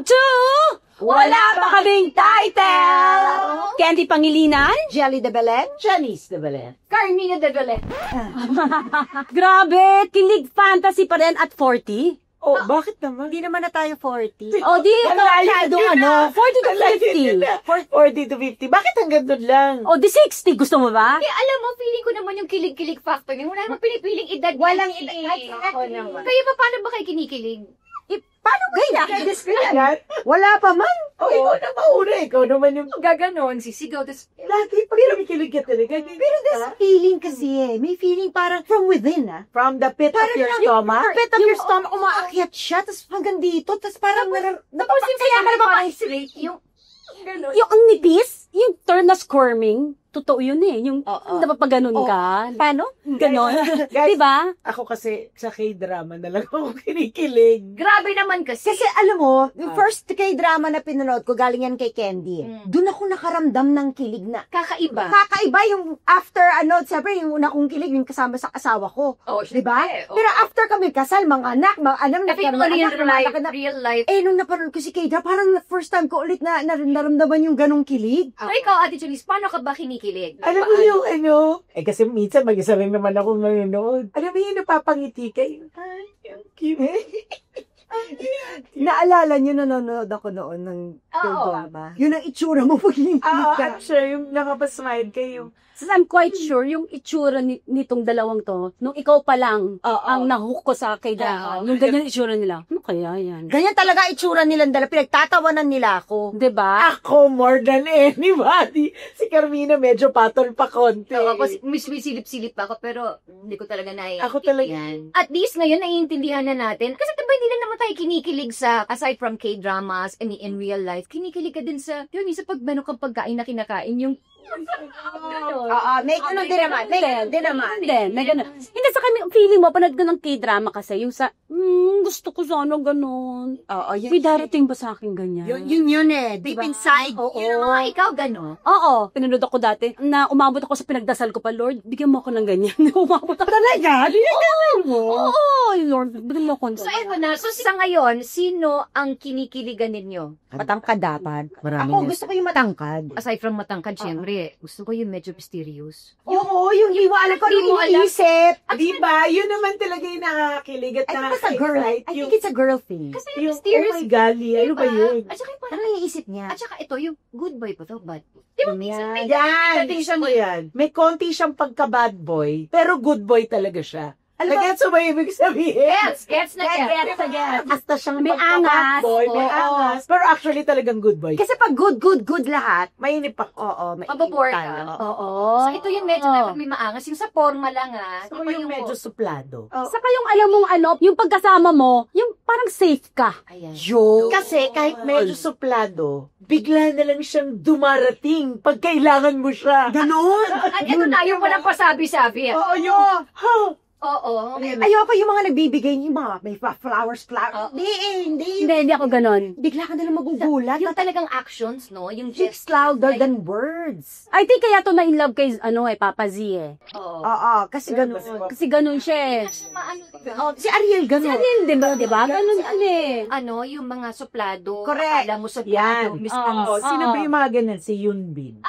to Wala Pa Kaming Title! Candy Pangilinan? Jelly de Belen? Janice de Belen. Carmina de Belen. Grabe, kilig fantasy pa rin at 40. Oh, bakit naman? Hindi naman na tayo 40. O di, masyadong ano, 40 to 50. 40 to 50. Bakit hanggang doon lang? O di 60, gusto mo ba? Eh, alam mo, feeling ko naman yung kilig-kilig factor yun. Wala namang pinipiling edad. Walang kinikilig. Ako naman. Kaya pa, paano ba kayo kinikilig? Paano ba Kaya, Wala pa man. oh, ikaw na mauna. Ikaw naman yung Gaganon, sisigaw, tapos lagi pag kinikilig ka talaga. Pero there's feeling kasi eh. May feeling parang from within From the pit of your stomach. Pit of your stomach, umaakyat siya, tapos hanggang dito, tapos parang tapos yung kaya ka napapaisrate, yung gano'n. Yung ang nipis, yung turn na squirming, totoo yun eh. Yung napapaganon ka. paano? Ganon. Guys, Diba? ako kasi sa K-drama na lang ako kinikilig. Grabe naman kasi. Kasi alam mo, yung first K-drama na pinanood ko, galing yan kay Candy. Doon ako nakaramdam ng kilig na. Kakaiba. Kakaiba yung after, siyempre yung una kong kilig, yung kasama sa asawa ko. Oh, Diba? oh. Pero after kami kasal, mga anak, Kasi yung real life. nung napanood ko si K-drama, parang first time ko ulit na naramdaman yung ganong kilig. So, ikaw, Ate Janice, paano ka ba kinikilig? Alam mo yung kasi minsan mag-isa rin naman ako nanonood. Alam mo yung napapangiti ka yung, ay, yung cute. Naalala niyo, nanonood ako noon ng K-drama. Yun ang itsura mo pag hindi At sure, yung nakapasmile ka yung, So, I'm quite sure yung itsura nitong dalawang to, nung ikaw pa lang ang nahook ko sa K-drama, yung ganyan itsura nila. Ano kaya yan? Ganyan talaga itsura nilang dala. Pinagtatawanan nila ako. Diba? ako more than anybody. Si Carmina medyo patol pa konti. Ako, silip-silip pa ako, pero hindi ko talaga naiintindihan. Ako talaga. At least ngayon, naiintindihan na natin. Kasi diba hindi lang naman tayo kinikilig sa, aside from K-dramas, in real life, kinikilig ka din sa, yun, sa pagmano kang pagkain na kinakain, yung May ganun din naman. May ganun din naman. May ganun. Hindi sa kanya, feeling mo, panood ka ng K-drama kasi, yung sa, gusto ko sana ganun. Yun. May darating ba sa akin ganyan? Yun eh. Deep inside. Oo. yun mga ikaw, gano'n. Oo. Pinanood ako dati, na umabot ako sa pinagdasal ko pa, Lord, bigyan mo ako ng ganyan. Umabot ako. Talaga? Oo, Lord, bigyan mo ako. So, eto na. So, sa ngayon, sino ang kinikiligan ninyo? Matangkad dapat. Marami Ako na. gusto ko yung matangkad. Aside from matangkad, syempre, gusto ko yung medyo mysterious. Oo, yung di mo alam kung Di mo ano alam. iniisip. Di ba? Yun naman talaga yung nakakakilig at I think it's a girl. nakaka-excite. I think it's a girl thing. Kasi yung Yung, mysterious, oh my golly, ano ba yun? At saka yung Ano parang, naiisip niya? at saka ito, yung good boy pa to, bad boy. Di ba, minsan may Yan, dating siya gusto ko yan. May konti siyang pagka-bad boy, pero good boy talaga siya. Nag-gets mo ba ibig sabihin? Gets na gets. Hasta siyang May pagka-bad angas. boy, may Oo. angas. Pero actually talagang good boy. Kasi pag good lahat, Mainip ako. oo, may Mababore ka. tayo. Oo. So, ito yung medyo dapat may maangas. Yung sa forma lang, So, yung medyo suplado. Saka yung alam mong ano, yung pagkasama mo, yung parang safe ka. Ayan. Kasi kahit medyo suplado, bigla na lang siyang dumarating pag kailangan mo siya. Ganon! At ito na, yung walang pasabi-sabi. Oo, yun. Oo. Ayoko yung mga nagbibigay, yung mga may flowers. Hindi. Hindi ako ganon. Bigla ka na lang magugulat. Yung talagang actions, no? Yung It's gest. louder than words. I think kaya to na-in love kay, Papa Z eh. Oo. Oo, kasi ganon. Kasi ganon siya eh. Maano, Si Ariel Si ganon. Ariel, diba? Ganon yan eh. ano, yung mga suplado. Correct. Akala mo suplado. Yan. Misconceived. Sino ba yung mga ganun? Si Yunbin.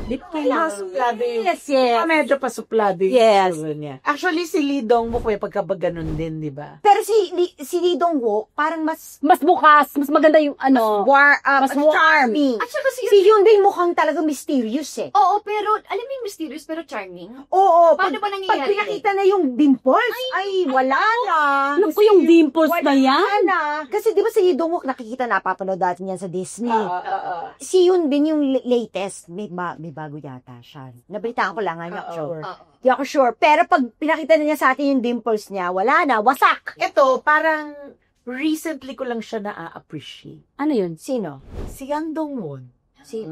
Di ba kailangan suplado yun? Yes, yes. Medyo pa suplado yung Yes. itsura niya. Actually, si Lee Dong-wook may pagkaba ganun din, di ba? Pero si Lee Dong-wook, parang mas Mas bukas, mas maganda yung ano. mas charming. At saka Si Yoon Bin mukhang talagang mysterious eh. Oo, pero, alam mo yung mysterious pero charming? Oo, Paano ba pag nangyayari? pinakita na yung dimples, ay wala na. Ano ko yung dimples na yan? Wala na. Kasi di ba si Lee Dong-wook nakikita, napapanood natin yan sa Disney. Si Yoon Bin yung latest, may bago yata siya. Nabalitaan ko lang, I'm not sure. Di ako sure. Pero pag pinakita na niya sa atin yung dimples niya, wala na, wasak. Ito, parang recently ko lang siya na-appreciate. Ano yun? Sino? Si Yang Dong-won. Si...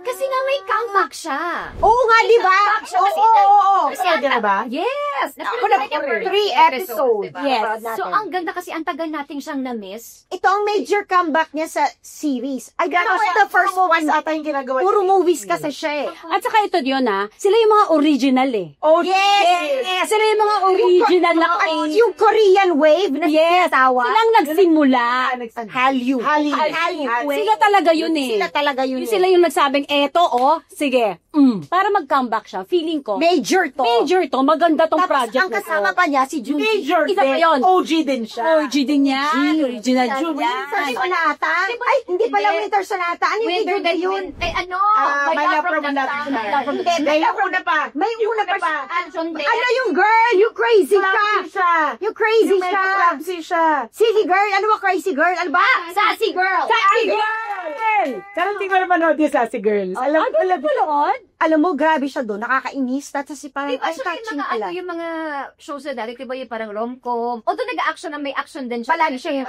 Kasi nga may comeback siya. Oo nga, di ba? Comeback siya kasi, Oo. kasi Talaga na ba? Yes! Yes! Ako Napanood na niya for 3 episodes. diba? Yes. So, ang ganda kasi ang tagal nating siyang na-miss. Ito ang major comeback niya sa series. I got the first one. ata yung ginagawa. Puro movies kasi siya eh. At saka ito yun sila yung mga original Oh, Yes! Sila yung mga original na Yung Korean wave na Yes, sinatawa. silang nagsimula. Hallyu. Hallyu. Sila talaga yun Sila talaga yun. Yung sila yung nagsabing, sige, para mag-comeback siya, feeling ko, Major to. major to, maganda tong Tapos project ang kasama pa niya si Junji. Major Isa pa din. yun. OG din siya. OG din yan, original Winter yan. Sonata. Ay, hindi pala Hindi. Winter Sonata. Ano yung Winter video yun? Ay, ano? My Love from Another Star. May una pa. May una pa siya. Anson din. Ano yung girl? You crazy ka. Clumsy siya. You crazy Yung medyo siya. clumsy siya. Silly girl. Ano ba crazy girl? Ano ba? Sassy girl. Sassy girl. Pero hindi ko naman yung Sassy Girls. Alam ko lang. Alam mo, grabe siya doon. Nakakainis. Tapos si parang, Diba, ay, so yung touching mga, pala. yung mga shows na dati, diba yung parang rom-com. Although nag-action na may action din siya. Palagi siya yung,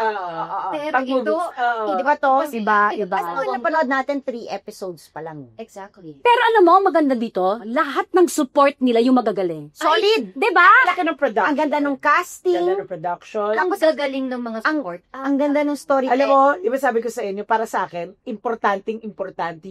Pero Pag ito, movies, di ba to? Iba, Ito, iba. ito, Kasi napanood natin 3 episodes pa lang. Exactly. Pero alam mo, maganda dito, lahat ng support nila yung magagaling. Solid. Diba? Laki ng production. Ang ganda ng casting. Ganda ng production. Ang gagaling ng mga Ang- sport. Ang ganda ng story. Alam mo, di ba sabi ko sa inyo, para sa akin, importante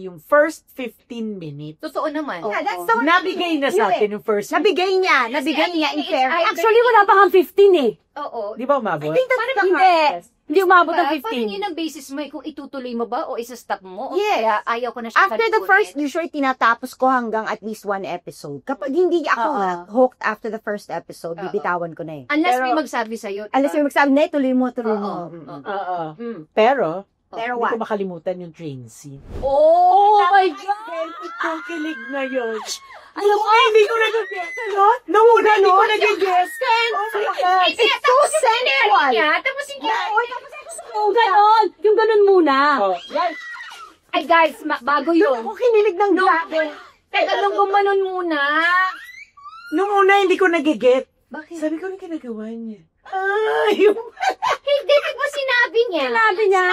yung first 15 minutes. Totoo naman. Yeah, that's the one. Nabigay na sa atin yung first. Nabigay niya. Nabigay niya in fair. Actually, wala pa kang 15 Oo. Di ba umabot? I think that's the Hindi. hardest. Hindi umabot ng Diba? Parang 15. yun ang basis mo kung itutuloy mo ba o isa-stop mo. O Yes. Kaya ayaw ko na siya After the talikurin. first, usually tinatapos ko hanggang at least 1 episode. Kapag hindi ako Oo. hooked after the first episode, Oo. bibitawan ko na eh. Unless may Pero- magsabi sa'yo. Alas may magsabi na, tuloy mo, tuloy Oo. mo. Oo. Oo. Mm. Pero, Pero hindi ko what? makalimutan yung train scene. Oh my God! Itong kilig na yun. Alam mo, Hindi ko nag-guess. Ano? Nung una, hindi ko nag-guess. Oh my God. It's so sensual. Yeah, tapos hindi. yung ganon. Yung ganon muna. Oh, guys, Ay guys, bago yun. Ako kinilig ng grabe. Teka lang, gumanon muna. nung una, hindi ko nag-get. Bakit? Sabi ko, ano ginagawa niya? Yung... Hindi, di ba sinabi niya? Sinabi niya.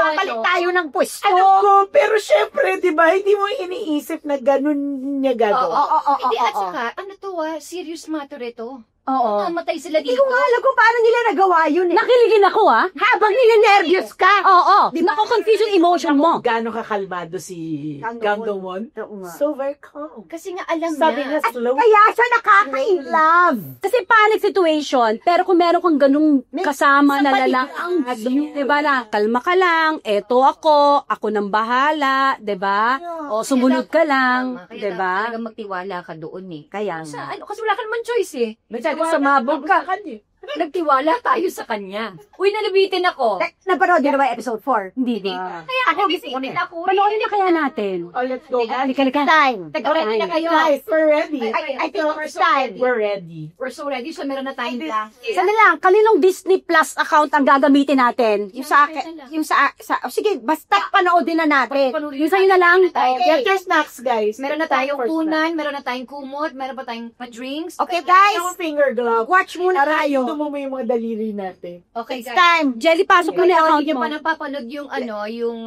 Papalit tayo ng pwesto. Alam ko, pero syempre, di ba, hindi mo iniisip na ganun niya gagawa. Hindi, at saka, ano to serious matter ito. Oo. Mamatay sila Hindi dito. ko nga alam kung paano nila nagawa yun eh. Nakiligin ako Habang nila-nervous ka. Oo. Nako-confuse yung emotion mo. Gano'ng kakalmado si Kang Kang Dong-won. Dong-won. So very calm. Kasi nga alam Sabi niya. nga, slow. Kaya siya nakaka-in-love. Kasi panic situation, pero kung meron kang ganung kasama na somebody lalaki, diba na, kalma ka lang, eto ako nang bahala, diba? O sumunod ka lang, Kaya diba? talagang magtiwala ka doon eh. Kaya Sa, nga. kasi wala ka naman choice eh. Nagtiwala Sumabog ka. sa kanya. Nagtiwala tayo sa kanya. Uy, nalabitin ako. Napanood yun na ba episode 4? Hindi. Kaya ako nabitin ako. Panoorin na kaya natin. Oh, let's go. Halika. Time. Ready na kayo. Guys, we're ready. I think we're it's so time. We're ready. We're so ready. So, meron na tayong plan. Sana lang, kaninong Disney Plus account ang gagamitin natin? Yung sa akin, yung sa sige, basta panoodin na natin. Yung sa'yo na lang. Get your snacks, guys. Meron na tayong tunan, meron na tayong kumot, meron pa tayong pa-drinks. Okay, guys. Yung finger glove. Watch muna Para tayo. ito mo yung mga daliri natin. Okay, It's guys. time. Jelly, pasok mo na yung account Hindi nyo mo. pa napapanood yung yung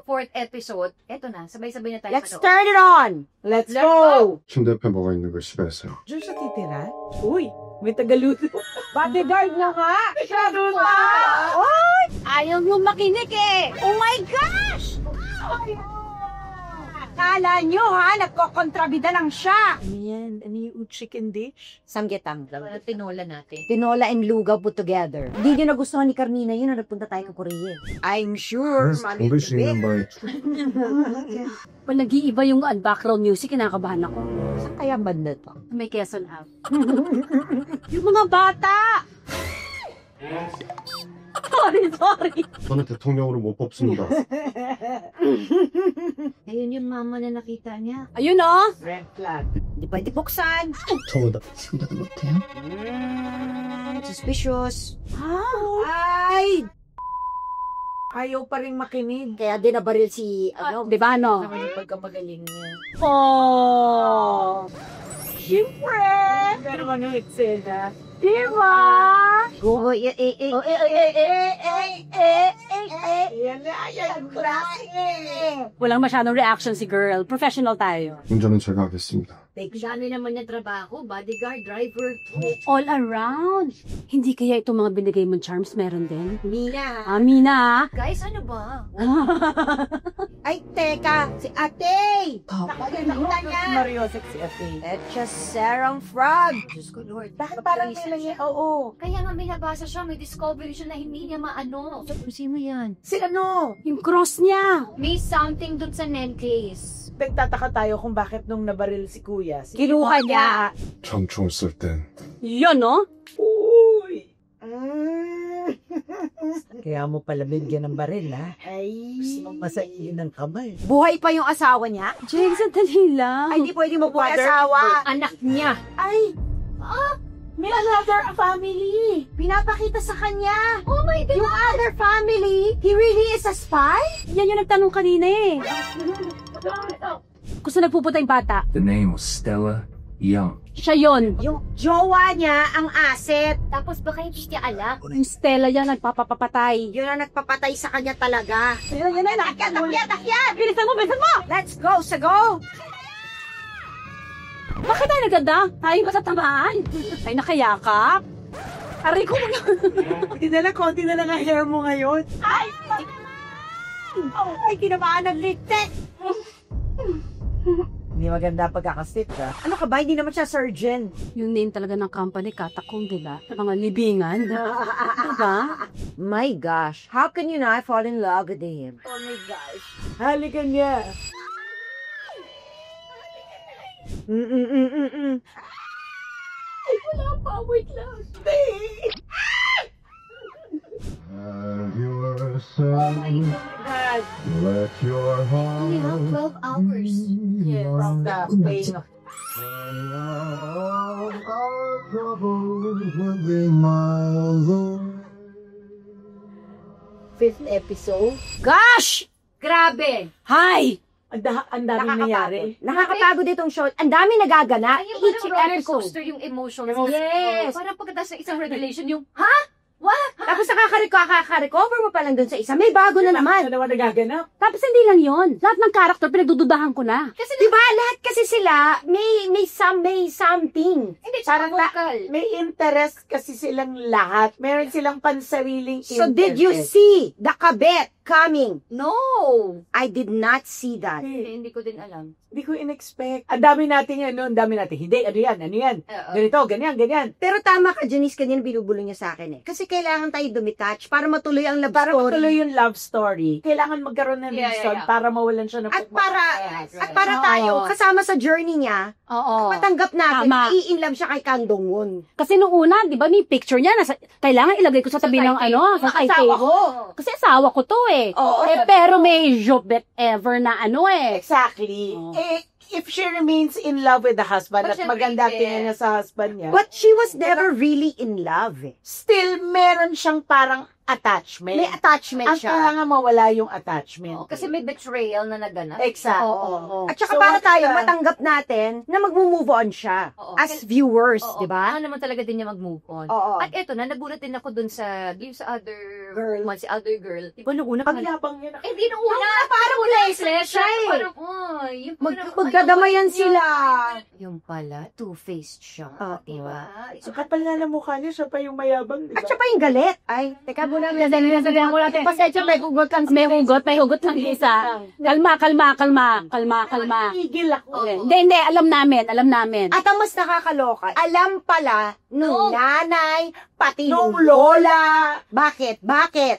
4th episode. Eto na, sabay-sabay na tayo. Let's turn it on. Let's go! 침대 옆에 뭐가 있는 걸 집에서요. Diyan siya titira? Uy, may tagaluto. Bodyguard na nga. Ayaw nyo makinig Oh my gosh! Kala nyo ha, nagkokontrabida lang siya. Ano yan? Ano yung chicken dish? Samgyetang. Tinola natin. Tinola and lugaw put together. Hindi nyo nagustuhan ni Carmina yun na nagpunta tayo ng Korea. I'm sure. 먹을 수 있는 걸 Pag nag-iiba yung background music, kinakabahan ako. Saan kaya banda to? May Quezon Ave. Yung mga bata! sorry. 저는 대통령으로 못 뽑습니다. Ayun yung mama na nakita niya. Ayun Red flag. Di pwede buksan. 저보다 생각도 못해요? Suspicious. Ay! Ayaw pa rin makinig. Kaya din nabaril si, Di ba, no? Naman yung pagkamagaling niya. Oh! Siyempre! Pero ano yung eksena? Diba? Go, Ayan na, ayan. Klase! Walang masyadong reaction si girl. Professional tayo. 운전은 제가 하겠습니다. Take shot. Dami naman niya trabaho, bodyguard, driver. All around. Hindi kaya itong mga binigay mong charms meron din? Mina. Amina. Guys, ano ba? Ay, teka. Si Ate. Nakita niya. Mariosek si Ate. It's just serum frog. Diyos ko, Lord. Bakit parang may nangyay? Oo. Kaya nga may nabasa siya, may discovery siya na hindi niya maano. So, sino yan? Si ano? Yung cross niya. May something dun sa necklace. Nagtataka tayo kung bakit nung nabaril si Kuya. Kinuha niya. 참총 쓸 땐 Yun, no? Uy! Mm. Kaya mo pala bigyan ng baril, ha? Ay. Gusto mong masayin ng kamay. Buhay pa yung asawa niya? Jake, sandali lang. Ay, di pwede mabuhay Father. asawa. Anak niya. Ay, May another family! pinapakita sa kanya. Oh my God! Yung other family, he really is a spy? Yan yung nagtanong kanina eh. Gusto nagpupunta yung bata. The name was Stella Young. Siya yun. Yung jowa niya ang asset. Tapos baka hindi niya alam. Yung Stella yan, nagpapapatay. Yun ang nagpapatay sa kanya talaga. Yan na, Takyat! bilisan mo! Let's go, sa go! Bakit tayo naganda? Tayo ba sa tamaan? Tayo nakayakap? Aray ko muna. Konti na lang ang hair mo ngayon. Ay, kinabahan ng ligtek. Hindi maganda pagkakasip, ha? Ano ka ba? Hindi naman siya surgeon. Yung name talaga ng company, Katakom, diba? Mga libingan. Diba? My gosh, how can you not fall in love with him? Oh my gosh. Halika niya. Have yourself, let your Only heart have 12 hours. From the pain of run out our troubles will be miles away. 5th episode. Gosh! Grabe! Hi! Ang daming nangyari. Nakakapagod itong show. Ang dami nagaganap. Ay, yung Each parang roller episode. coaster yung emotions. Yes. Parang pagkatapos ng isang revelation yung, Tapos nakaka-recover mo pa lang dun sa isa. May bago na naman. Ano naman nagaganap? Tapos hindi lang yon. Lahat ng character, pinagdududahan ko na. kasi Diba, lahat kasi sila, may something. hindi Parang parang vocal. May interest kasi silang lahat. Meron silang pansariling So did you see the kabet coming? No! I did not see that. Hindi ko din alam. Hindi ko in-expect. Ang dami natin yan, no? Ang dami natin. Hindi, ano yan? Ganito, ganyan. Pero tama ka, Janice, kanina binubulong niya sa akin eh. Kasi kailangan tayo dumitouch para matuloy ang love Para story. matuloy yung love story, kailangan magkaroon ng reason para mawalan siya ng At para Oo. tayo, kasama sa journey niya, Oo. matanggap natin, Tama. i-in love siya kay Kang Dong-won. Kasi nung una, di ba, may picture niya, kailangan ilagay ko sa tabi ng sa side Asawa table. ko. Kasi asawa ko to eh. Oo. Pero may jobet ever na Exactly. Oh. If she remains in love with the husband But at syempre, maganda hindi. tingin niya sa husband niya, But she was never really in love eh. still meron siyang parang attachment. May attachment Ang siya. kaya mawala yung attachment. Kasi may betrayal na naganap. Exact. Oo. At saka So, para what tayo ka- matanggap natin na magmo-move on siya. Oo. As viewers, Oo, di ba? Ano naman talaga din niya mag-move on. Oo. At eto na, nagulat din ako dun sa other Girl. woman, si other girl. Di ba nung una, Pagyabang niya. eh di nung una, parang useless siya. Parang, yung parang, Magkadamayan sila. Yung pala, two-faced siya. Oo. Di ba? Sukat pala na mukha niya, siya pa yung mayabang, di At ba? siya pa yung galit. Ay, teka muna. Sabihan ko natin. Pasensya, may hugot lang. May hugot lang isa. Kalma. Tigil ako. Hindi, alam namin. At ang mas nakakaloka, alam pala nung nanay, pati Nung nung lola. Bakit?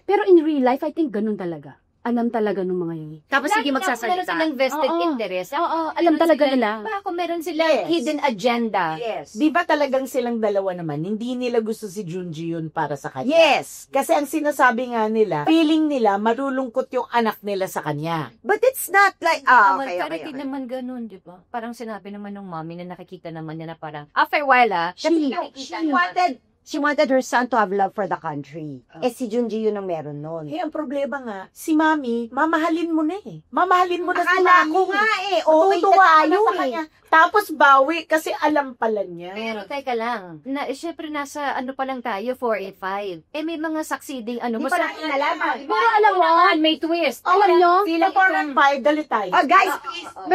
Pero in real life, I think ganun talaga. Alam talaga ng mga yun. Tapos sige Meron magsasalita. silang vested Oo. interest. Oo, alam talaga nila. Baka meron silang Yes. hidden agenda. Yes. Di ba talagang silang dalawa naman, hindi nila gusto si Junji yun para sa kanya? Yes. Kasi ang sinasabi nga nila, feeling nila marulungkot yung anak nila sa kanya. But it's not like, okay. Pero hindi naman ganun, di ba? Parang sinabi naman ng mommy na nakikita naman niya na parang, after a while, She wanted her son to have love for the country. Eh si Junji yun ang meron nun. Eh, ang problema nga, si mami, mamahalin mo na eh. Mamahalin mo na si Akala mami. ko nga eh. Okay Matutuwa na na tayo sa eh. kanya. Tapos bawi kasi alam pala niya. pero teka lang, syempre nasa ano pa lang tayo, 485. Eh may mga succeeding ano. Di pa natin nalaman. Pero alam mo, may twist. alam nyo, Sila 4 and 5, dali tayo. Guys, Oo.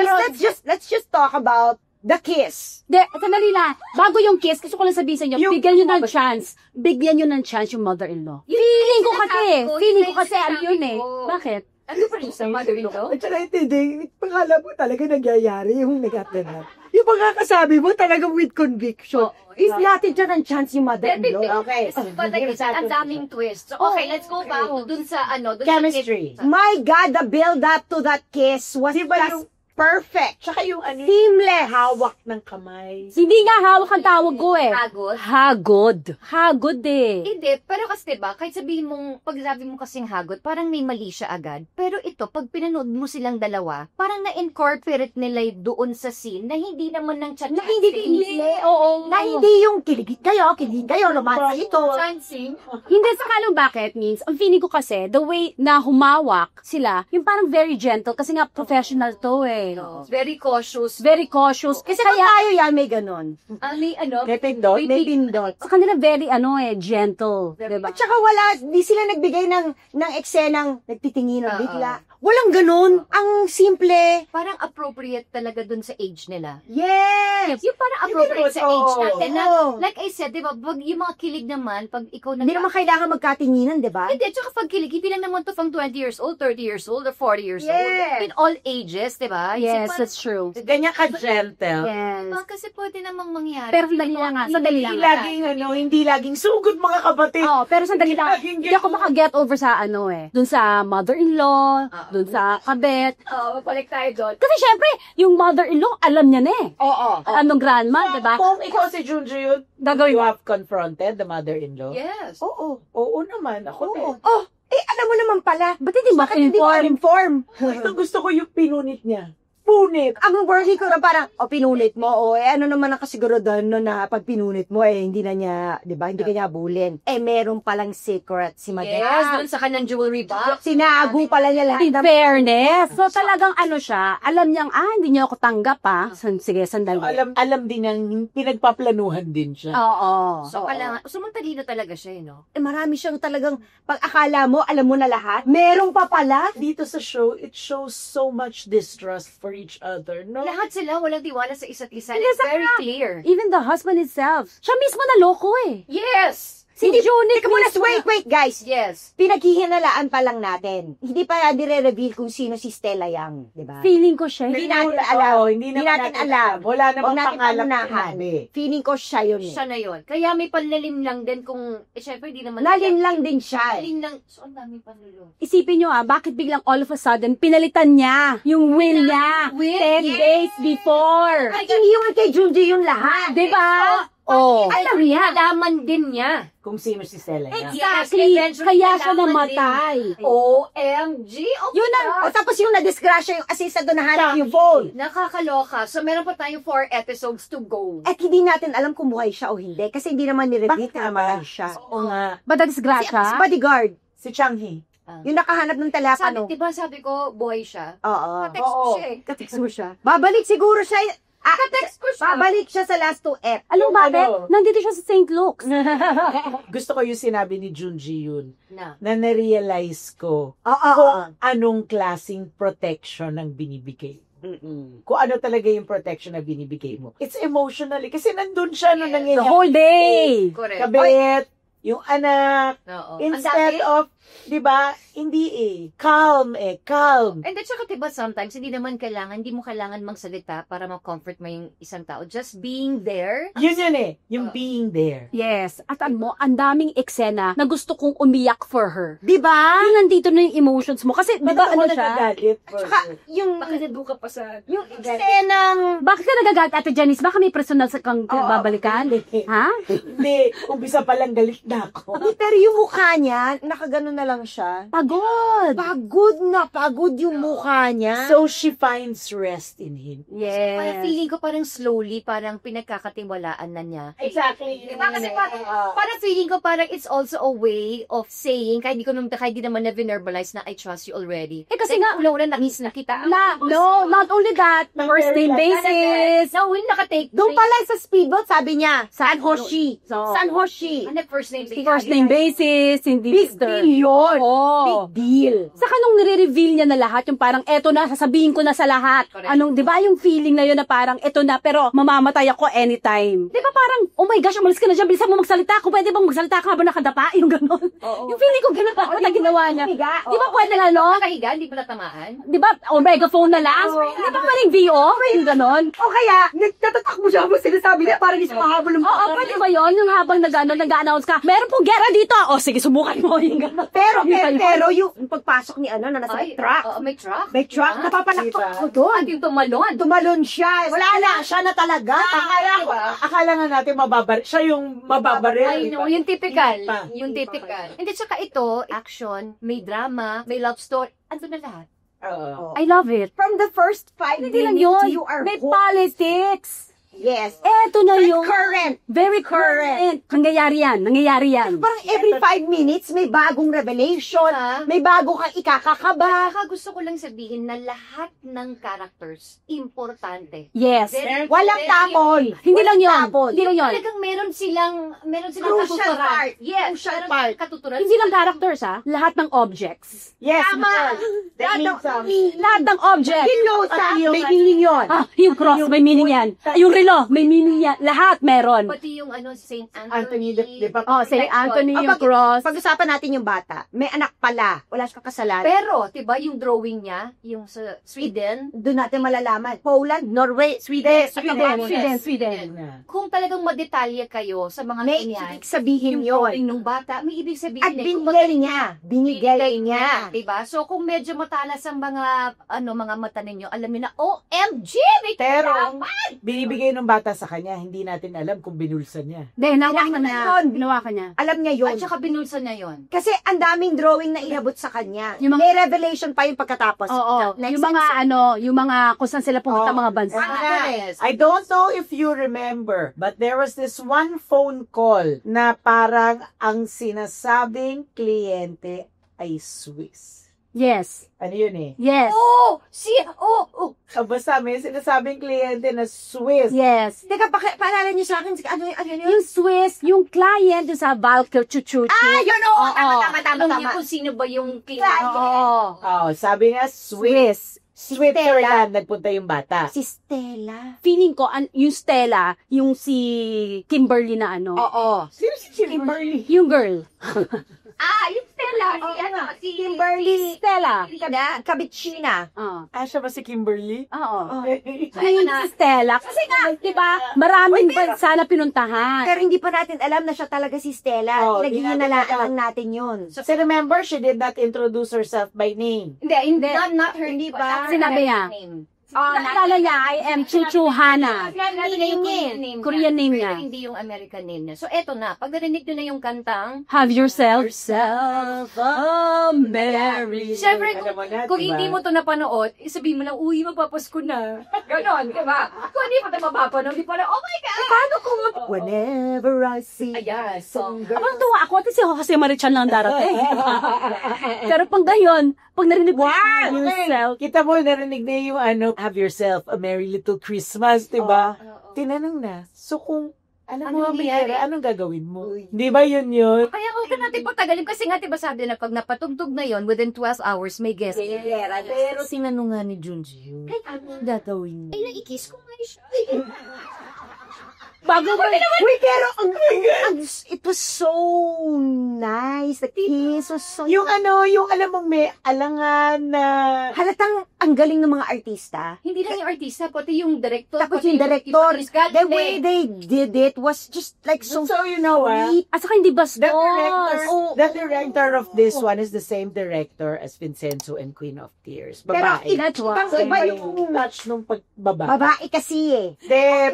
let's just talk about The kiss. Sandali lang. Bago yung kiss, gusto ko lang sabihin sa inyo, Yung- bigyan nyo ng chance. Bigyan nyo ng chance yung mother-in-law. Feeling ko kasi, ano yun eh. Bakit? Ano pa rin sa mother-in-law? At saka hindi, pangala mo talaga nangyayari yung nagkatanan. Yung pagkakasabi mo talaga with conviction. If natin dyan ang chance yung mother-in-law. Okay. But like, ang daming twist. So, okay, let's go back dun sa Chemistry. My God, the build-up to that kiss was Di ba just perfect. Tsaka yung ano, Seamless. hawak ng kamay. Hindi nga hawak ang tawag ko eh. Hagod. Hagod eh. Hindi, pero kasi diba, kahit sabihin mong, pag sabi mo kasing hagod, parang may mali siya agad. Pero ito, pag pinanood mo silang dalawa, parang na-incorporate nila doon sa scene na hindi naman ng chat. Na hindi Oo. Na hindi yung kiligit kayo, romansa ito. Chancing. Hindi sa kalong bakit means, ang feeling ko kasi, the way na humawak sila, yung parang very gentle, kasi nga professional to eh. Very cautious. Very cautious. Kasi kung tayo yan, may ganon. May ano? May pindot? May pindot. Sa kanila very gentle. Diba? At saka di sila nagbigay ng eksenang nagtitinginan Oo. bigla. Walang ganon. Ang simple. Parang appropriate talaga dun sa age nila. Yes! Yung parang appropriate sa age natin. Na, Oo. like I said, di ba, pag yung mga kilig naman, pag ikaw Hindi naman kailangan magkatinginan, di ba? Hindi, tsaka pag kilig, hindi lang naman to pang 20 years old, 30 years old, or 40 years old. Yes. In all ages, di ba? Yes, Kasi that's true. Ganyan ka-gentle. Yes. kasi pwede namang mangyari. Pero sandali lang nga, sandali lang. Hindi laging sugod mga kapatid. Oh, pero sandali lang. Laging Hindi ako maka-get over sa dun sa mother-in-law, dun sa kabet. Balik tayo doon. Kasi syempre, yung mother-in-law, alam niya na eh. Oo. Anong grandma, diba? Kung ikaw si Junju yun, Gagawin you mo. have confronted the mother-in-law? Yes. Oo. Oo naman. Ako din. Oh, alam mo naman pala. Ba't hindi mo Bakit hindi mo inform? inform? Gusto ko yung pinunit niya. Punit. Ang worry ko na parang, pinunit mo, ano naman ang kasiguraduhan no na pag pinunit mo, hindi na niya, di ba, hindi ka niya bulin. Meron palang secret si Madea. Yes, doon sa kanyang jewelry box. Sinago pala niya lahat In ng fairness. So talagang siya, alam niyang, hindi niya ako tanggap Sige, sandali. Alam din niyang pinagpaplanuhan din siya. Oo. So, sumantalino talaga siya, no? marami siyang talagang, pag akala mo, alam mo na lahat, meron pa pala. Dito sa show, it shows so much distrust for each other, no? Lahat sila walang tiwala sa isa't isa. Hindi, It's very saka- clear. Even the husband itself. Siya mismo naloko eh. Yes! Si Johnny Teka muna, wait, guys. Yes. Pinaghihinalaan pa lang natin. Hindi pa dire-reveal kung sino si Stella Yang, di ba? Feeling ko siya. Hindi natin alam. Hindi natin alam. Wala Huwag namang natin pangalan pamunahan. sinabi. Feeling ko siya yun eh. Siya na yun. Kaya may panlalim lang din kung, syempre, di naman. Lalim lang din siya eh. Lalim lang. So, ang daming panlulong. Isipin nyo bakit biglang all of a sudden pinalitan niya yung will niya Will, 10 yes. days before. Ay, iniwan kay Junji yung lahat. Di ba? Oh. Alam niya. Alaman din niya. Kung sino si Stella Yang. Exactly. Eventually, Kaya siya nalaman namatay. OMG! Oh Yun ang, my God. tapos yung na-disgrasya yung assistant doon nahanap yung phone. Nakakaloka. So, meron pa tayong 4 episodes to go. At hindi natin alam kung buhay siya o hindi. Kasi hindi naman ni-reveal Bakit na naman? buhay siya. Oo nga. Ba disgrasya? Si bodyguard. Si Changhi. Yung nakahanap ng telepano. Diba sabi ko, buhay siya? Oo. Text ko Oo. siya eh. Katext mo siya. Babalik siguro siya. Text ko siya. Babalik siya sa last 2 F. Alam mo bakit? Ano? Nandito siya sa St. Luke's. Gusto ko yung sinabi ni Junji yun. Na. Na na-realize ko Oo. kung anong klaseng protection ang binibigay. Kung ano talaga yung protection na binibigay mo. It's emotionally. Kasi nandun siya nung The nangyayari. whole day. Correct. Kabit, yung anak, Oo. instead Ang dami. of, di ba, hindi calm calm. And then, tsaka diba, sometimes, hindi mo kailangan magsalita para ma-comfort mo yung isang tao. Just being there. Yun yung being there. Yes. At mo, ang daming eksena na gusto kong umiyak for her. Di ba? Yung nandito na yung emotions mo. Kasi, di ba Bakit ako siya? nagagalit for Tsaka, her? yung, Nandun ka pa sa... yung eksenang, Bakit ka nagagalit, Ate Janice? Baka may personal sa kang babalikan? Ha? Hindi, umpisa palang galit na ako. pero yung mukha niya, nakaganon na lang siya. Pagod. Pagod yung mukha niya. So she finds rest in him. Parang Yes. feeling ko parang slowly, parang pinagkakatiwalaan na niya. Exactly. Diba? Kasi parang feeling ko parang it's also a way of saying, kahit di naman na verbalize na I trust you already. Kasi nga, Ulang-ulang nakis na kita. no, not only that, first name basis. No, will nakatake. Doon pala sa speedboat, sabi niya, San Hoshi. So, San Hoshi. Ano first name basis? first name basis, hindi Big Mr. deal yun. Oh. big deal. Saka nung nire-reveal niya na lahat, yung parang eto na, sasabihin ko na sa lahat. Correct. Anong, di ba yung feeling na yun na parang eto na, pero mamamatay ako anytime. Di ba parang, oh my gosh, umalis ka na dyan, bilisan mo magsalita. Kung pwede bang magsalita ka habang nakadapa? Yung gano'n. Yung feeling ko gano'n ako na ginawa niya. Di ba pwede nga, no? Nakahiga, hindi pala tamaan. Di ba, o megaphone na lang? Di ba parang VO? Yung gano'n. O kaya, nagtatatakbo siya mo sinasabi niya parang isang mahabol ng Oo, pwede ba yun? Yung habang nag-announce ka, meron pong gera dito. O sige, subukan mo. Yung gano'n. Pero yung pagpasok ni na nasa truck. Oo, may truck. May truck, Ah, napapalakpak diba? ako doon. At yung tumalon. Tumalon siya. Wala na, siya na talaga. Akala nga natin siya yung mababaril. I know, yung typical. Pa. Yung typical. Hindi, tsaka ito, action, may drama, may love story. Ando na lahat. Oo. I love it. From the first 5 Hindi lang minutes, yun. you are May hooked. politics. Yes. Eto na yung Current. very current. Nangyayari yan. Parang every 5 minutes, may bagong revelation. Ah. May bago kang ikakakaba. Saka gusto ko lang sabihin na lahat ng characters, importante. Yes. Walang tapon. Hindi lang yun. Tapon. Hindi lang yun. Talagang meron silang Crucial katuturan. part. Yes, Crucial meron part. silang katuturan. Hindi lang characters, ha? Lahat ng objects. Yes, Tama. That means Lahat ng objects. Kilosa, Yung- may meaning yun. Ah, yung cross, may meaning yan. Yung relo, may meaning yan. Lahat meron. Pati yung St. Anthony de Pac- Oh, St. Anthony, yung Pag- cross. Pag-usapan natin yung bata. May anak pala. Wala siyang kasalanan. Pero, diba, yung drawing niya, yung sa Sweden, Doon natin malalaman. Poland, Norway, Sweden. Sweden. kung talagang madetalye kayo sa mga May nangyari, ibig sabihin yung yun. drawing ng bata, may ibig sabihin At binigay niya. Binigay niya. Diba? So, kung medyo matalas ang mga mata ninyo, alam niyo na, OMG! May Pero, kalaban! binibigay ng bata sa kanya, hindi natin alam kung binulsan niya. Hindi, nawakan Kailangan niya. yun. Nawakan niya. Alam niya yun. At saka binulsa niya yon. Kasi ang daming drawing na inabot sa kanya. Yung mga- May revelation pa yung pagkatapos. Oo. Next Yung mga yung mga kung saan sila pumunta Oh. mga bansa. I don't know if you remember, but there was this one phone call na parang ang sinasabing kliyente ay Swiss. Yes. Ano yun eh? Yes. Basta may sinasabing kliyente na Swiss. Yes. Teka, paalala niyo sa akin, ano yun? Yung Swiss, yung client yung sa Valkyr Chuchuchu. Yun, oo. Oo. Tama. Kung sino ba yung Oo. Oh, sabi nga Swiss. Switzerland nagpunta yung bata. Si Stella. Feeling ko, yung Stella, yung si Kimberly na ano. Oo. Sino si Kimberly? Yung girl. yung Stella. Si Kimberly. Stella. Kabitsina. Oo. Siya ba si Kimberly? Oo. Ayun Ayun na. si Stella. Kasi nga, di ba, maraming bansa na pinuntahan. Pero hindi pa natin alam na siya talaga si Stella. Oo, Naghihinalaan lang natin yun. So remember, she did not introduce herself by name. Hindi, not her. Hindi ba? Sinabi niya. Nakilala niya, I am Chuchu Hana. Korean name niya. Hindi yung American name niya. So, eto na. Pag narinig nyo na yung kantang, Have yourself a merry. syempre, Alam mo na, kung diba? hindi mo to napanood, sabihin mo lang, uy, magpapasko na. Ganon, diba? Kung hindi mo to mapapanood, di pa na, oh my God! Paano kung whenever I see Ayan, so, Abang tuwa ako, at si Jose Marichan lang darating. Pero pang gayon, pag narinig mo, have yourself. Kita mo, narinig na yung have yourself a merry little Christmas, diba? Tinanong na, so kung alam mo, Anong nangyayari? anong gagawin mo? Di ba yun yun? kaya huwag ka natin patagalin kasi nga, diba sabi na pag napatugtog na yon within 12 hours, may guest. Pero tinanong nga ni Junji yun. Anong gagawin mo? Ay, naikis ko nga siya. Bago ba? Uy, pero it was so nice. The kiss was so... Yung alam mong may alangan na... Halatang ang galing ng mga artista. Hindi lang yung artista, pati yung director. Tapos pati yung director, yung Scott, the way they did it was just like so So you know what? sweet. At saka hindi bastos. The director of this one is the same director as Vincenzo and Queen of Tears. Pero Babae. That's why. ibang iba yung touch nung pagbaba. babae kasi eh.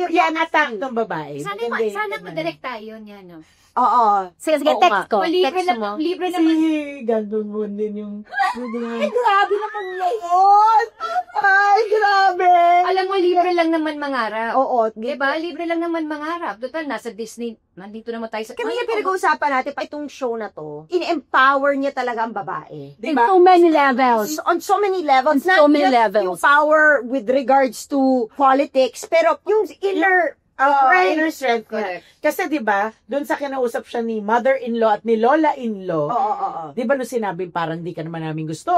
Yan attack ng babae. Sana madirect tayo niya, no? Oo. Sige, Oo text nga. ko. Libre Text mo. naman, libre Si naman. Gandon mo din yung... Ay, grabe naman ngayon. Ay, grabe. Alam mo, libre lang naman mangarap. Oo. Diba? Libre lang naman mangarap. Total, nasa Disney. Nandito naman tayo sa... Kaya yung pinag-uusapan natin pa itong show na to, in-empower niya talaga ang babae. In so many levels. On so many levels. On so Not many just levels. yung power with regards to politics, pero yung inner Inner strength niya. Kasi di ba, doon sa kinausap siya ni mother-in-law at ni lola-in-law, di ba nung sinabi parang di ka naman namin gusto?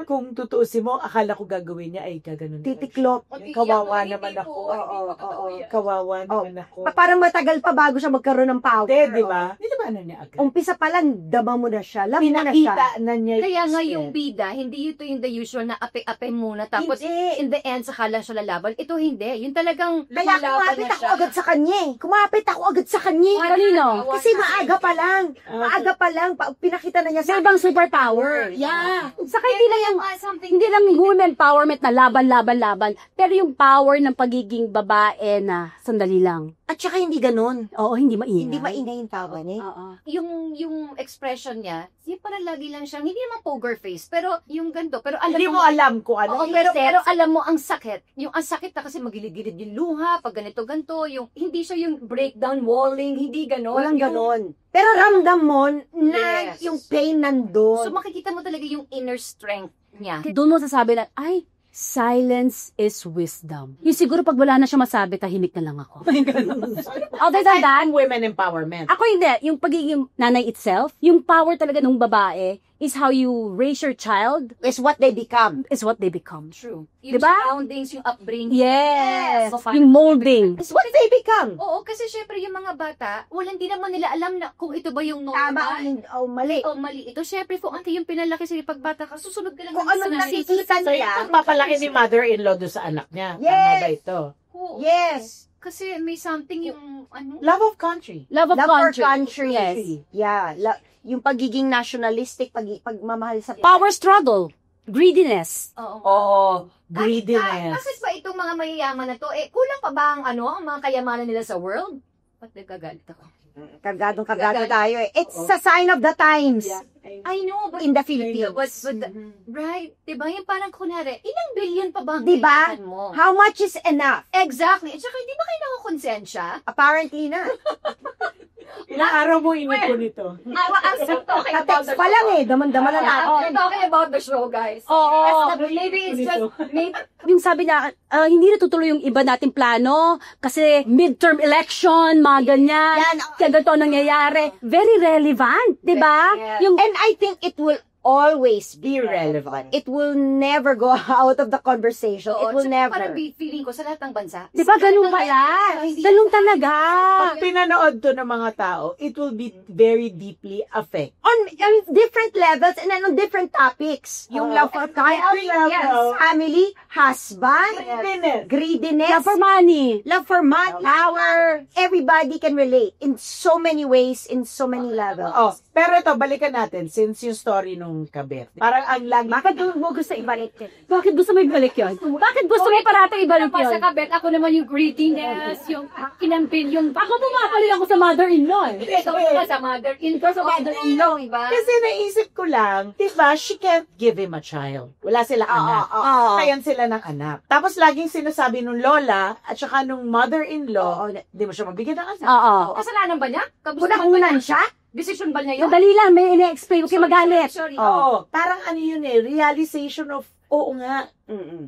Kung tutuusin mo, akala ko gagawin niya ay gaganon. Titiklop. Kawawa naman ako. Kawawa naman ako. Parang matagal pa bago siya magkaroon ng power. Di ba? Di ba na niya agad? Umpisa pa lang, dama mo na siya. Lam mo na siya. Pinakita na niya. Kaya nga yung bida, hindi ito yung the usual na ape-ape muna. Tapos, Hindi. in the end, saka lang siya lalaban. Ito hindi. Yung talagang Kaya kumapit ako agad sa kanya eh. Kumapit ako agad sa kanya. Kanino? Kasi maaga pa lang. Maaga pa lang. Pinakita na niya Sa sa ibang superpower. Yeah. Saka hindi lang yung hindi lang yung women empowerment na laban. Pero yung power ng pagiging babae na sandali lang. At saka hindi ganun. Oo, hindi maingay. Hindi maingay yung tawa niya. Oo. yung expression niya, yung parang lagi lang siyang, hindi naman poker face, pero yung ganito, pero alam Hindi mo alam kung ano. Oo, pero alam mo ang sakit. Yung ang sakit na kasi magilid-gilid yung luha, pag ganito, yung hindi siya yung breakdown, walling, hindi ganon. Walang Yung- ganon. Pero ramdam mo na Yes. yung pain nandun. So makikita mo talaga yung inner strength niya. Doon mo sasabi na, ay, silence is wisdom. Yung siguro pag wala na siya masabi, tahimik na lang ako. Other than that, Women empowerment. ako hindi. Yung pagiging nanay itself, yung power talaga ng babae is how you raise your child, Is what they become. is what they become. True. Yung Diba? surroundings, yung upbringing. Yes! So, Yung molding. Is what they become. Oo, kasi syempre yung mga bata, walang di naman nila alam na kung ito ba yung Tama normal. o mali. O mali. Ito syempre kung yung pinalaki sila pagbata ka, susunod ka lang Kung sa anong nanay. nakikita So, nila. yung papalaki ni mother-in-law doon sa anak niya. Tama Yes. ba ito? Oo. Yes. Kasi may something yung ano. Love of country. Love of Love for country. country. Yes. Yeah. Yung pagiging nationalistic, pagmamahal sa Power struggle. Greediness. Oo. Oo. Bakit Greediness. ba itong mga mayayaman na to, kulang pa ba ang ang mga kayamanan nila sa world? Ba't nagagalit ako? Kargadong tayo eh. It's a sign of the times. I know, but In the Philippines. right, diba? Yung parang kunwari, ilang billion pa ba ang Diba? kailangan mo? How much is enough? Exactly. At saka, hindi ba kayo nakakonsensya? Apparently na. Ilang araw mo inipon ito? I'm talking about Ka-text pa lang eh. Daman-daman na natin. I'm talking about the show, guys. Oo. Maybe it's just, maybe, Yung sabi niya, hindi natutuloy yung iba nating plano kasi midterm election, mga ganyan. Yan. Kaya ganito ang nangyayari. Very relevant, di ba? Yes. Yung And I think it will always be relevant. It will never go out of the conversation. It will never. Parang feeling ko sa lahat ng bansa. di ba ganun pala? Ganun talaga. Pag pinanood to ng mga tao, it will be very deeply affect. On different levels and then on different topics. Yung love for country, family, husband, greediness, Love for money. love for money, power. Everybody can relate in so many ways, in so many levels. Oh, pero ito, balikan natin, since yung story nung kabit. Parang ang lagi. Bakit mo gusto ibalik yun? Bakit gusto mo ibalik yun? Bakit gusto mo parating ibalik Pa yun? sa kabet, ako naman yung greediness, yung kinampil, yung Ako pumapalik ako sa mother-in-law eh. ito ka sa mother-in-law, sa mother-in-law, iba? Kasi naisip ko lang, di ba, she can't give him a child. Wala sila anak. Kayan sila ng anak. Tapos laging sinasabi nung lola at saka nung mother-in-law, di mo siya mabigyan ng anak. Oo. Kasalanan ba niya? Kunakunan siya? Decision ba niya yun? Madali lang, may ina-explain. Huwag kayo magalit. Sorry. Oo. Parang ano yun eh, realization of, oo nga,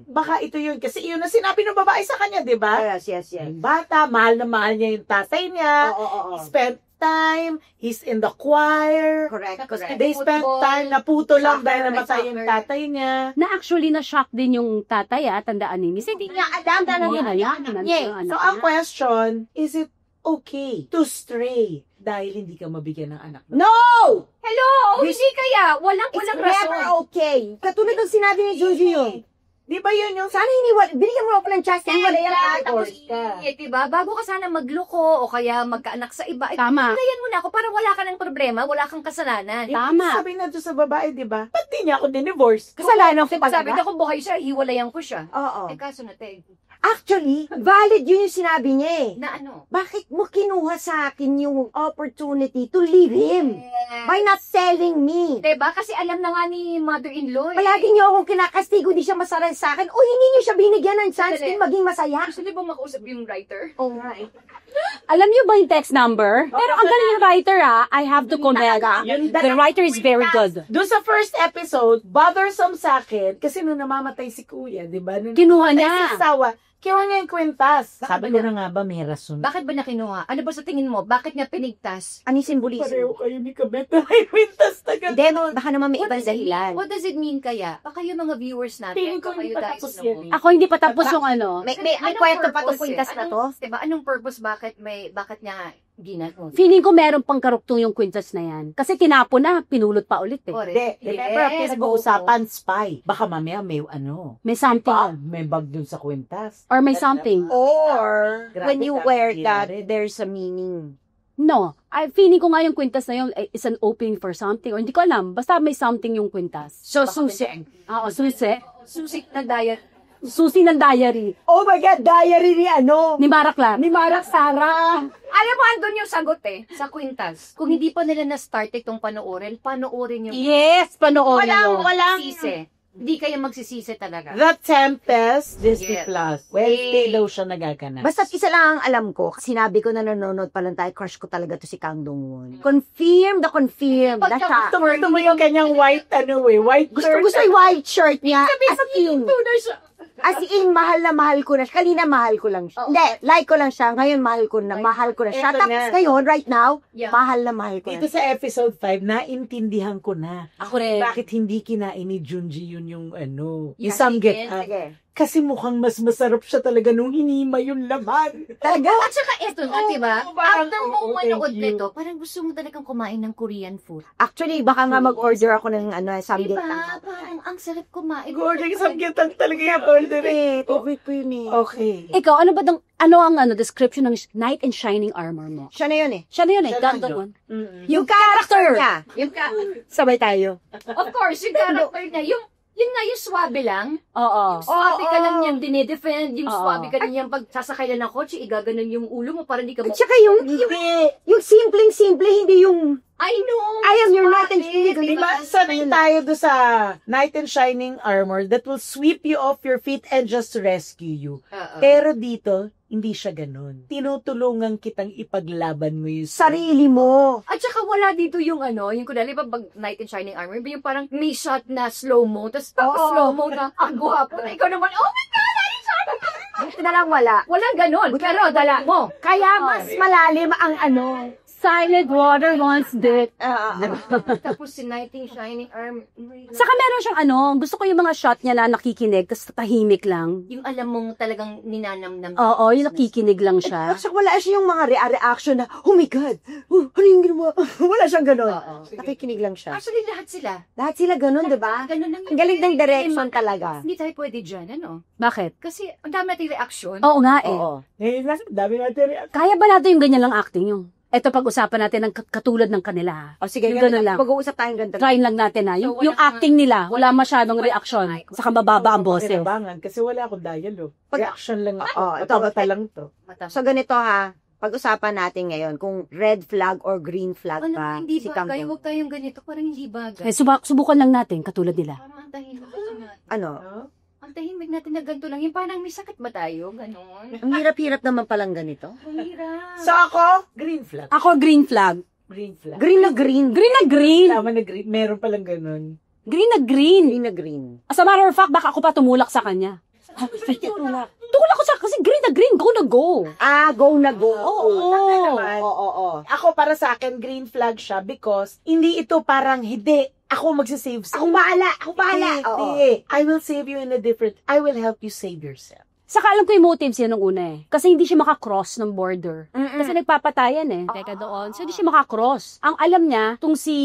baka ito yun. Kasi yun ang sinabi ng babae sa kanya, di ba? Yes. Yung bata, mahal na mahal niya yung tatay niya. He spent time, he's in the choir. Correct. They spent time, naputo lang dahil namatay yung soccer. tatay niya. Na actually, na-shock din yung tatay tandaan ni Miss. Hindi niya alam na So, ang question, is it okay to stray dahil hindi ka mabigyan ng anak? No! Hello! Hindi kaya. Walang It's rason. never okay. Katulad ng sinabi ni Jojo yun. Di ba yun yung Sana binigyan mo ako ng chance na hiwalay ang Tapos, atos. diba? Bago ka sana magloko o kaya magkaanak sa iba, Tama. Tayan mo na ako para wala ka ng problema, wala kang kasalanan. Tama. sabi na doon sa babae, di ba? Ba't di niya ako din-divorce? Kasalanan ko Sabi pala. na kung buhay siya, hiwalayan ko siya. Oo. Kaso na, Actually, valid yun yung sinabi niya eh. na ano? Bakit mo kinuha sa akin yung opportunity to leave him? By not telling me. Diba? Kasi alam na nga ni mother-in-law. Palagi niyo akong kinakastigo, di siya masarap sa akin. O hindi niyo siya binigyan ng chance din maging masaya. Gusto niyo ba makausap yung writer? Oh, right. Alam niyo ba yung text number? Pero ang galing yung writer I have to comment. The writer is very good. Doon sa first episode, bothersome sa akin, kasi nung namamatay si kuya, di ba? Nung Kinuha namatay niya. si asawa, Kinuha niya yung kwintas. Sabi ko na nga ba, may rason. Bakit ba nakinuha? Ano ba sa tingin mo? Bakit niya pinigtas? Ano yung symbolism? Pareho kayo ni Kabet na may kwintas na ganun. Hindi, baka naman may ibang dahilan. What does it mean kaya? Baka yung mga viewers natin, Tingin ko baka hindi yung pa dahil tapos sa yan movie. eh. Ako hindi pa tapos yung ano. May Anong kwento pa purpose tong kwintas eh? na to? Diba? Anong purpose? Bakit niya ginagawa? Feeling ko meron pang karugtong yung kwintas na yan. Kasi tinapon na, pinulot pa ulit eh. Correct. Hindi, Yes, pero pinag-uusapan spy. Baka mamaya may May something. may bag dun sa kwintas. Or may something. Or, Grabe when you ka, wear hindi that, rin. there's a meaning. No. Feeling ko nga yung kwintas na yun is an opening for something. Or hindi ko alam. Basta may something yung kwintas. So, Baka susi. Oo, susi. Susik na diet. Susi ng diary. Oh my God, diary ni ano? Ni Mara Clark. Ni Marak Sara. Alam mo, andun yung sagot eh, sa kwintas. Kung hindi pa nila na-start itong panoorin yung Yes, panoorin nyo. Walang sisi. Hindi kayo magsisisi talaga. The Tempest, Disney Yes. Plus. Wednesday daw siya nagaganap. Basta't isa lang ang alam ko. Sinabi ko na nanonood pa lang tayo. Crush ko talaga to si Kang Dong-won. Confirm na siya. Gusto mo yung kanyang white, white Gusto shirt. yung white shirt niya. As in, mahal na mahal ko na siya. Kanina mahal ko lang siya. Hindi, like ko lang siya. Ngayon mahal ko na siya. Eto Tapos na. ngayon, right now, Yeah. mahal na mahal ko na Dito sa episode 5, naintindihan ko na. Ako rin. Bakit hindi kinain ni Junji yun yung yung Yes, samgyup. again. Sige. Kasi mukhang mas masarap siya talaga nung hinima yung laman. Talaga? At saka eto na, di ba? parang, After oo, mong thank manood you. nito, parang gusto mo talagang kumain ng Korean food. Actually, baka nga mag-order ako ng Di samgyup. ba? Parang ang sarap kumain. Gordon, samgyup talaga yung order eh. Favorite ko yun eh. Okay. Ikaw, ano ang description ng Knight in Shining Armor mo? Siya na yun eh. Siya na yun eh. Siya lang Gang yun. Dong-won. Yung character niya. Yung Sabay tayo. of course, yung character niya, yun nga yung swabe lang. Oo. Swabe ka lang niyang dinidefend, yung Oo. swabe ka lang niyang pag sasakay lang ng kotse, igaganon yung ulo mo para hindi ka At saka yung simpleng-simple, hindi yung I know! I am your knight in swabe, shining Di ba, sanay tayo do sa Knight in Shining Armor that will sweep you off your feet and just rescue you. Oo. Pero dito, hindi siya ganun. Tinutulungan kitang ipaglaban mo yung sarili mo. At saka wala dito yung yung kunwari ba pag Knight in Shining Armor, yung parang may shot na slow-mo, tapos slow-mo na, ang guwapo na ikaw naman, oh my God, Knight in Shining Armor! Buti na lang wala. Walang ganon, pero dala mo. Kaya mas malalim ang Silent water once dick. Tapos si Knight in Shining Armor, Saka meron siyang gusto ko yung mga shot niya na nakikinig, tapos tahimik lang. yung alam mong talagang ninanamnam. Oo, yung nakikinig lang siya. At saka wala siya yung mga reaction na, oh my God, ano yung ginawa? Wala siyang ganun. Oo. Nakikinig lang siya. Actually, lahat sila. Lahat sila ganun, di ba? Ganun lang. Ang galing ng direction talaga. Hindi tayo pwede dyan, Bakit? Kasi ang dami nating reaction. Oo nga eh. Oo. Eh, dami natin reaction. Kaya ba natin yung ganyan lang acting yung? Ito pag-usapan natin ng katulad ng kanila. O sige, Yung ganun lang. Mag-uusap tayong ganito. Try lang natin ha. So, Yung acting nila, wala masyadong reaction. Saka mababa ang boses. Pakinabangan kasi wala akong dialogue. Reaction lang ako. Oo, ito, Mata lang to. Matama. So ganito ha, pag-usapan natin ngayon kung red flag or green flag ba hindi si bagay. Kang Dong. Huwag tayong ganito. Parang hindi bagay. Eh, subukan lang natin, katulad nila. Parang ang tahimik natin. Ano? Ang tahimik natin na ganito lang. Yung parang may sakit ba tayo? Ganon. Ang hirap-hirap naman palang ganito. Ang hirap. So ako, green flag. Ako, green flag. Green flag. Green na green. Green na green. Tama na green. Meron palang ganun. Green na green. Green na green. As a matter of fact, baka ako pa tumulak sa kanya. Tulak ko sa kasi green na green, go na go. Ah, go na go. Tama naman. Oo. Ako para sa akin, green flag siya because hindi ito parang hindi. Ako magsisave Ako bahala. Ako bahala. Oo. Hindi. I will save you in a different, I will help you save yourself. Saka alam ko yung motives yan nung una eh. Kasi hindi siya makakross ng border. Mm-mm. Kasi nagpapatayan eh. Teka doon. So hindi siya makakross. Ang alam niya, tung si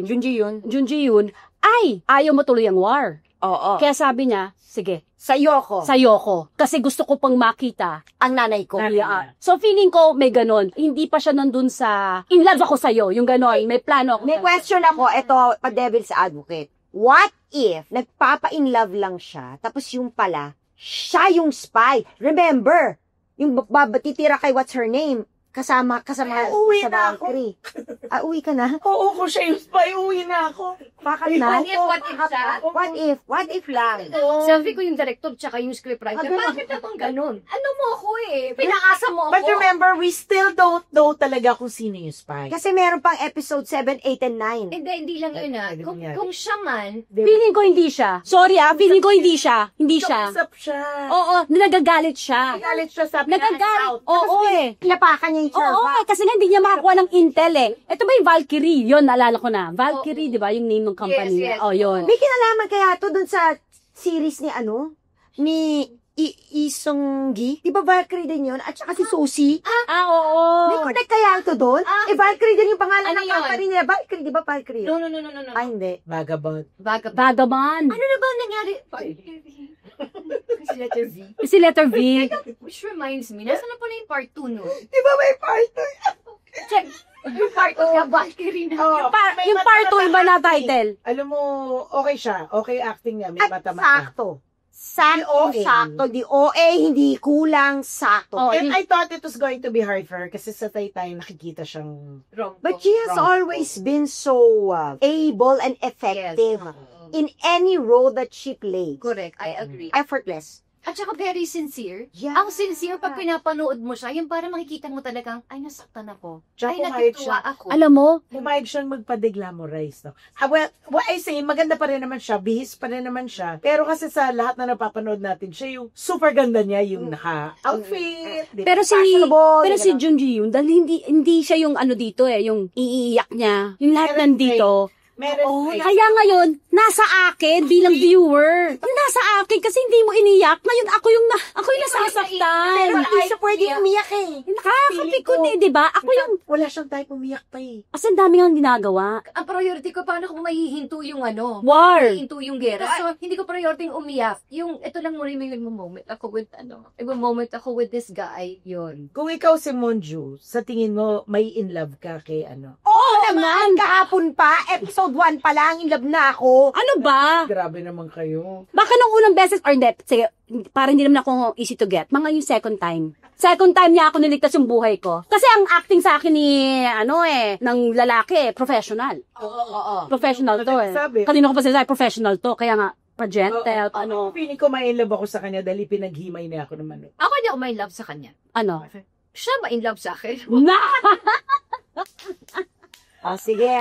Junji yun. Junji yun, ay, ayaw matuloy ang war. Oo. Kaya sabi niya, sige, Sa'yo ko. sa'yo ko. Kasi gusto ko pang makita. Ang nanay ko. Yeah. So feeling ko may ganon. Hindi pa siya nandun sa, in love ako sa'yo. Yung ganon. May plano ako. May question ako, ito, pa-devil's advocate. What if nagpapa-in love lang siya, tapos yung pala, siya yung spy? Remember, yung titira kay what's her name? kasama Uuwi sa na ako. Valkyrie. Uwi ka na? Oo, kung siya yung spy, uwi na ako. Bakit na? What if siya? What if? What if lang? Sabi ko yung director tsaka yung scriptwriter, bakit naman ganun? Ano mo ako eh? Pinaasa mo ako. But remember, we still don't know talaga kung sino yung spy. Kasi meron pang episode 7, 8, and 9. Hindi lang yun Pwede Kung, mangyari. kung siya man, Feeling ko hindi siya. Sorry feeling ko hindi siya. Hindi siya. Kausap siya. Oo, nagagalit siya. Nagalit siya, sabi Nagagalit. Oo eh. Pinapakan niya yung Oo, serva. kasi nga hindi niya makakuha ng intel eh. Ito ba yung Valkyrie? Yun, naalala ko na. Valkyrie, di ba? Yung name ng company. Yes, yes. Oh, yun. May kinalaman kaya to dun sa series ni ni Isonggi? Di ba Valkyrie din yun? At saka si Susie? Oo. May connect kaya to doon? Valkyrie din yung pangalan Ano ng yun? company nila. Valkyrie, di ba Valkyrie? no. Ay, hindi. Vagabond. Vagabond. Ano na ba ang nangyari? Kasi letter V. Si letter V. Which reminds me, nasa na pala yung part 2, no? Di ba may partner? Check. Yung part 2 na Valkyrie na. Oh, Yung part 2, iba na title. Alam mo, okay siya. Okay acting niya. May At mata-mata. sakto. Sakto, Di OA. sakto. Di OA, hindi kulang, sakto. Oh, And I thought it was going to be hard for her kasi sa Taytay nakikita siyang But she has Wrong. always been so able and effective in any role that she plays. Correct, I agree. Effortless. At saka very sincere. Yeah. Ang sincere pag pinapanood mo siya, yung para makikita mo talagang, ay, nasaktan ako. Tsaka Ay, pumayag natutuwa siya. ako. Alam mo, pumayag siyang magpa-deglamorize, no? Well, what I say, maganda pa rin naman siya, bihis pa rin naman siya. Pero kasi sa lahat na napapanood natin, siya yung super ganda niya, yung naka-outfit. di ba? pero si Fashionable, pero si gano'n. Jun Ji Yoon, dahil hindi siya yung ano dito eh, yung iiyak niya. Yung lahat nandito. Meron Oh, ay- kaya ngayon, nasa akin bilang viewer. Yung nasa akin kasi hindi mo iniyak. Ngayon ako yung nasasaktan. Pero hindi siya pwede umiyak eh. Nakakapikon eh, di ba? Ako yung, wala siyang type umiyak pa eh. kasi ang dami nga ginagawa. Ang priority ko, paano kung mahihinto yung War. mahihinto yung gera. So, hindi ko priority yung umiyak. Yung, ito lang muna may moment ako with, moment ako with this guy, yun. Kung ikaw si Monju, sa tingin mo, may in love ka kay ano? Oo naman, kahapon pa, episode 1 pa lang, in love na ako. Ano ba? Grabe naman kayo. Baka nung unang beses, or hindi, sige, parang hindi naman ako easy to get. Mga yung second time. Second time niya ako niligtas yung buhay ko. Kasi ang acting sa akin ni, ng lalaki, professional. Oo. Professional to eh. Sabi. Kanino ko pa sinasabi, professional to. Kaya nga, pa-gentle, Feeling ko may in love ako sa kanya dahil pinaghimay na ako naman. Ako hindi ako may love sa kanya. ano. Siya ma in love sa akin. Na! Sige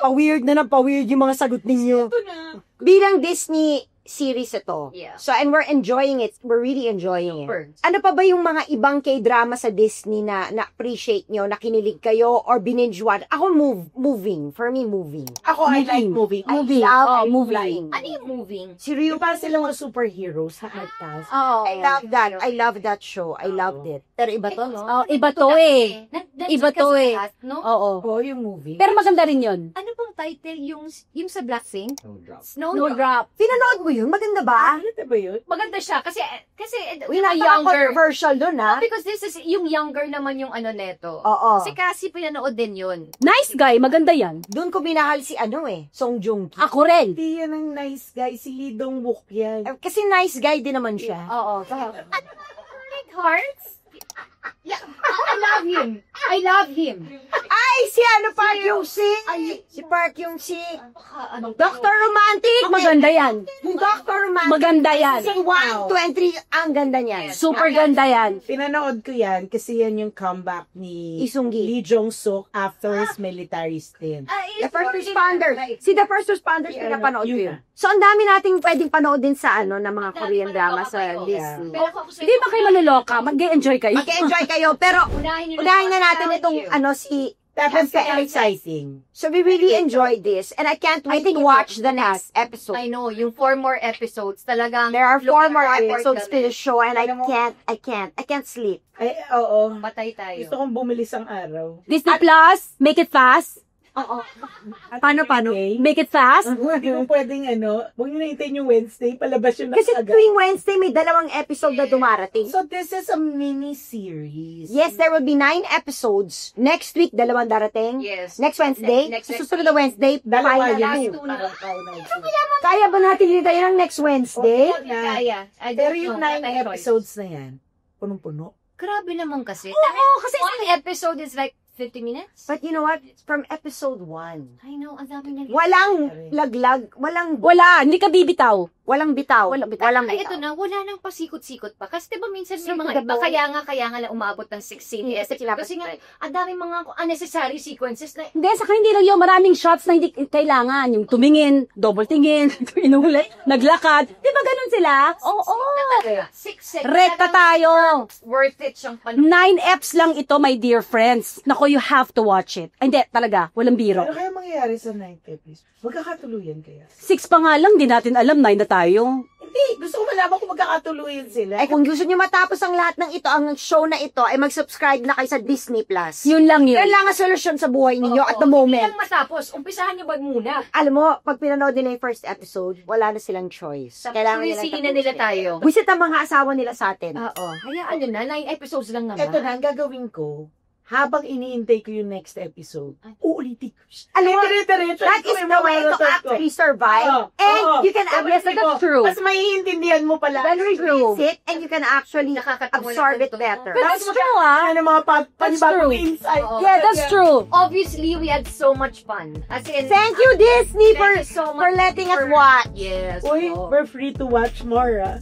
pa-weird na pa-weird yung mga sagot ninyo. Bilang Disney series ito. Yeah. So, and we're enjoying it. We're really enjoying it. Super. Ano pa ba yung mga ibang K-drama sa Disney na na-appreciate nyo, na kinilig kayo, or binge watch? Ako, moving. For me, moving. Ako, I like moving. Moving. I love moving. Ano yung moving? Si Yung Ryu, parang silang mga superheroes sa podcast. Oo. I love that. I love that show. I loved it. Pero iba to, no? Oh, iba to eh. Iba to eh. No? Oo. Oo, yung movie. Pero maganda rin yun. Ano bang title yung sa Blacksing? No drop. No drop. Pinanood mo yun? Maganda ba? Ano ba yun? Maganda siya kasi Uy, yung younger. controversial dun, ha? Because this is yung younger naman yung neto. Oo. Si Cassie pinanood din yun. Nice guy, maganda yan. Doon ko minahal si Song Joong Ki. Ako rin. Hindi yan ang nice guy. Si Lee Dong Wook yan. Kasi nice guy din naman siya. Oo. Like Hearts? Yeah, I love him. I love him. Ay, si Park Yung-sik. Si Park Yung-sik. Anong Dr. Romantic. Maganda yan. Dr. Romantic. Maganda yan. Season 1, 2, and 3. Ang ganda niyan. Super ganda yan. Pinanood ko yan kasi yan yung comeback ni Isunggi. Lee Jong-suk after his military stint. The First Responders. Si The First Responders, Yeah, pinapanood ko yun yun. So, ang dami nating pwedeng panood din sa ng mga Korean drama sa Disney. Pero ako Hindi ba kayo maluloka? Mag-enjoy kayo. Mag-enjoy kayo, pero unahin unahin na natin itong si Tapos Tempe. exciting. So, we really enjoyed this, and I can't wait to watch the next episode. I know, yung 4 more episodes talagang There are 4 more looking episodes to forward the show, and I Alam mo- can't sleep. Ay, oo. kami. Patay tayo. Gusto kong bumilis ang araw. Disney Plus, make it fast. Paano? Okay. Make it fast. Hindi mo pwedeng huwag nyo nahintayin yung Wednesday, palabas yung Kasi nakaagad. tuwing Wednesday, may 2 episode na dumarating. So this is a mini-series. Yes, there will be 9 episodes. Next week, 2 darating. Yes. Next Wednesday. Next Susunod na Wednesday, Dalawa final yun. two. last Kaya ba natin hintayin ng next Wednesday? Kaya. I don't Pero yung know. 9 Not my choice. episodes na yan, punong-puno. Grabe naman kasi. Oo, kasi One episode is like 50 minutes? But you know what? From episode 1, I know, ang dami na. walang laglag, wala, hindi ka bibitaw. walang bitaw. Walang bitaw. Walang Ay, bitaw. ito na, wala nang pasikot-sikot pa. Kasi diba minsan may Sikot mga na iba, ba? kaya nga lang umabot ng 16 Kasi nga, ang daming mga unnecessary sequences na Hindi, saka hindi lang yun. Maraming shots na hindi kailangan. Yung tumingin, double tingin, inulit, naglakad. Di ba ganun sila? Oo. 6 seconds. Rekta tayo. Worth it siyang 9 eps lang ito, my dear friends. Nako, you have to watch it. Ay, hindi, talaga. Walang biro. Ano kaya mangyayari sa 9th episode? Magkakatuluyan kaya? 6 pa nga lang, di natin alam. 9 na tayo. Hindi, gusto ko malaman kung magkakatuluyan sila. Ay, kung gusto nyo matapos ang lahat ng ito, ang show na ito, ay mag-subscribe na kayo sa Disney+. Yun lang yun. Yan lang ang solusyon sa buhay ninyo at the Hindi moment. lang matapos, umpisahan niyo ba muna? Alam mo, pag pinanood nila yung first episode, wala na silang choice. Kailangan nila Tuloy na nila tayo. Visit ang mga asawa nila sa atin. Oo. Hayaan nyo na, 9 episodes lang naman. Ito na, ang gagawin ko, habang iniintay ko yung next episode, uulitin ko siya. Alam mo, Dire-diretso that ko is yung the mga way to marathon ko. actually survive. Oo, And oo. you can Sabi actually ko, That's true. Mas maiintindihan mo pala. Very true. sit and you can actually Nakakatawa absorb na it ito. better. But that's true, ah. Ano mga panibagong true. insight. Oo. Yeah, that's true. Obviously, we had so much fun. As in, Thank you, Disney, for Thank you so much letting us for- watch. Yes. Uy, oo. we're free to watch more, ah.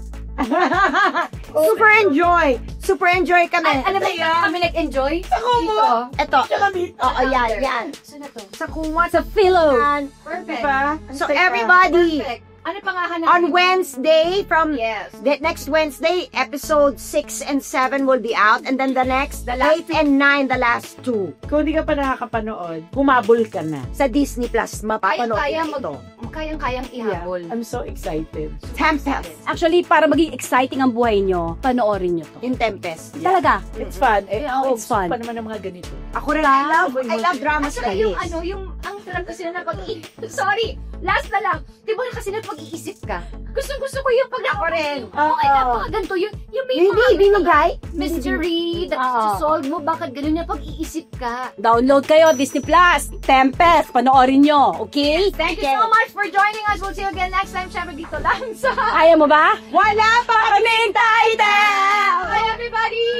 Super enjoy. Super enjoy kami. Alam mo, kami nag-enjoy. Ako mo. Dito. Ito. Tsaka dito. Oo, yan, yan. Saan na to? Sa kumot. Sa Philo. Yan. Perfect. Diba? So everybody, Perfect. Ano pang hahanapin? on Wednesday, from Yes. next Wednesday, episode 6 and 7 will be out. And then the next, 8 and 9, the last 2. Kung hindi ka pa nakakapanood, humabol ka na. Sa Disney Plus, mapapanood Kaya na ito. Kayang-kayang ihabol. I'm so excited. Tempest. Actually, para maging exciting ang buhay nyo, panoorin nyo to. Yung Tempest. Talaga. It's fun. Yeah, it's fun. Pa naman ng mga ganito. Ako rin, I love dramas At saka like yung this. ang sarap kasi na sorry, last na lang. Di ba kasi na pag-iisip ka? Gusto ko yung pag Ako rin. Okay, napakaganto yun. Yung may Hindi, mga binigay. mystery that Oo. solve mo, bakit ganun na pag-iisip ka? Download kayo, Disney Plus, Tempest, panoorin nyo, okay? Thank you so much for joining us. We'll see you again next time. Syempre dito lang sa... Kaya mo ba? Wala pa kaming title! Bye everybody!